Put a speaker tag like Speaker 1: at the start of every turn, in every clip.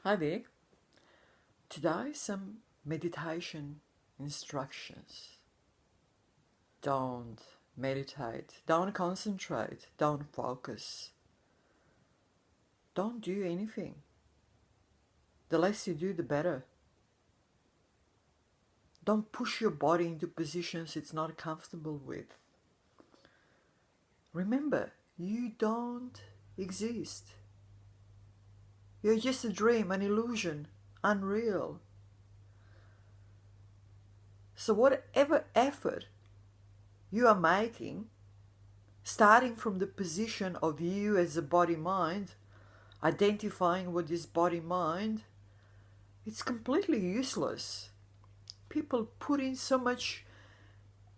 Speaker 1: Hi there. Today some meditation instructions. Don't meditate, don't concentrate, don't focus. Don't do anything. The less you do, the better. Don't push your body into positions it's not comfortable with. Remember, you don't exist. You're just a dream, an illusion, unreal. So whatever effort you are making, starting from the position of you as a body-mind, identifying what is body-mind, it's completely useless. People put in so much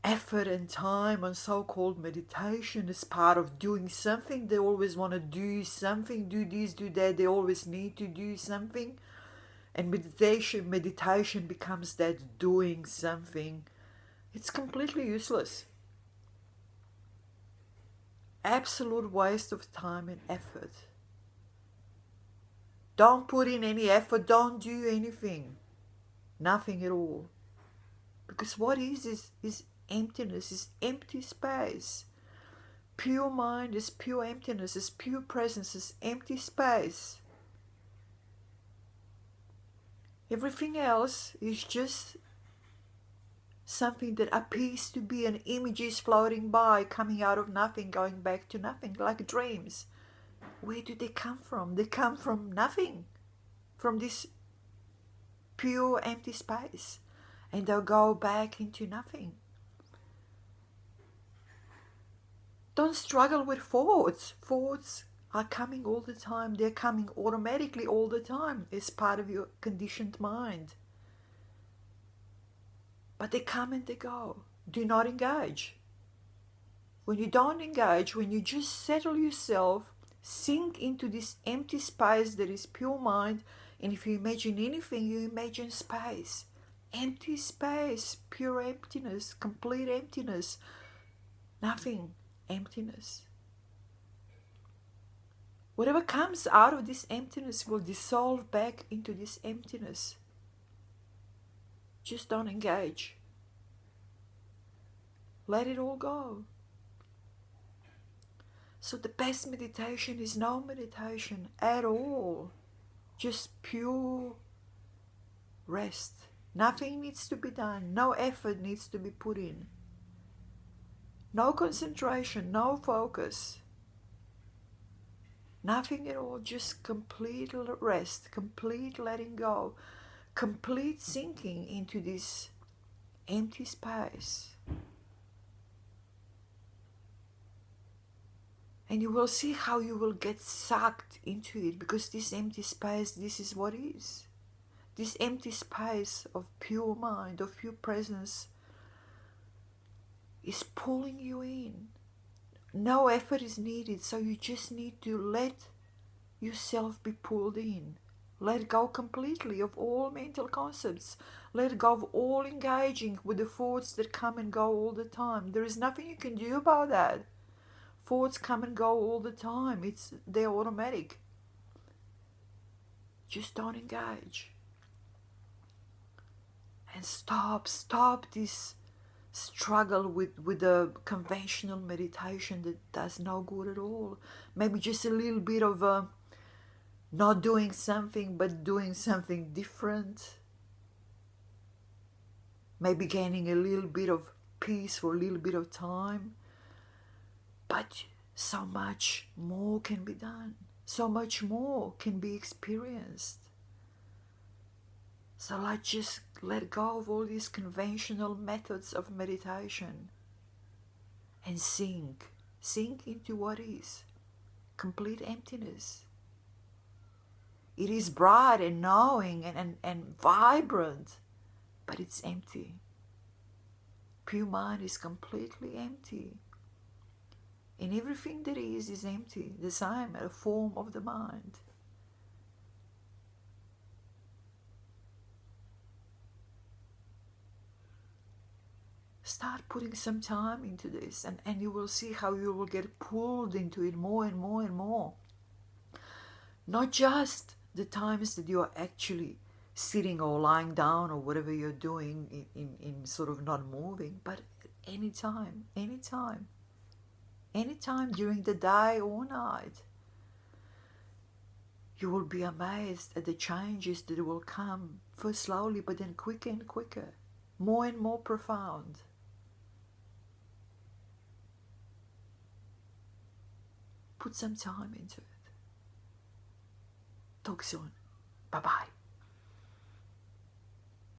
Speaker 1: effort and time on so-called meditation as part of doing something. They always want to do something, do this, do that. They always need to do something. And meditation becomes that doing something. It's completely useless. Absolute waste of time and effort. Don't put in any effort. Don't do anything. Nothing at all. Because what is emptiness, is empty space. Pure mind is pure emptiness, is pure presence, is empty space. Everything else is just something that appears to be an images floating by, coming out of nothing, going back to nothing, like dreams. Where do they come from? They come from nothing, from this pure empty space, and they'll go back into nothing. Don't struggle with thoughts. Thoughts are coming all the time. They're coming automatically all the time as part of your conditioned mind. But they come and they go. Do not engage. When you don't engage, when you just settle yourself, sink into this empty space that is pure mind, and if you imagine anything, you imagine space. Empty space, pure emptiness, complete emptiness. Nothing. Emptiness. Whatever comes out of this emptiness will dissolve back into this emptiness. Just don't engage. Let it all go. So the best meditation is no meditation at all. Just pure rest. Nothing needs to be done. No effort needs to be put in. No concentration, no focus. Nothing at all, just complete rest, complete letting go, complete sinking into this empty space. And you will see how you will get sucked into it, because this empty space, this is what is. This empty space of pure mind, of pure presence, is pulling you in. No effort is needed, so you just need to let yourself be pulled in. Let go completely of all mental concepts. Let go of all engaging with the thoughts that come and go all the time. There is nothing you can do about that. Thoughts come and go all the time. They're automatic. Just don't engage. And stop this struggle with a conventional meditation that does no good at all. Maybe just a little bit of not doing something but doing something different. Maybe gaining a little bit of peace for a little bit of time. But so much more can be done. So much more can be experienced. So let's just let go of all these conventional methods of meditation and sink into what is complete emptiness. It is bright and knowing and vibrant, but it's empty. Pure mind is completely empty. And everything that is empty, the same, a form of the mind. Start putting some time into this, and you will see how you will get pulled into it more and more and more. Not just the times that you are actually sitting or lying down or whatever you're doing in sort of not moving, but anytime during the day or night, you will be amazed at the changes that will come, first slowly but then quicker and quicker, more and more profound. Put some time into it. Talk soon. Bye-bye.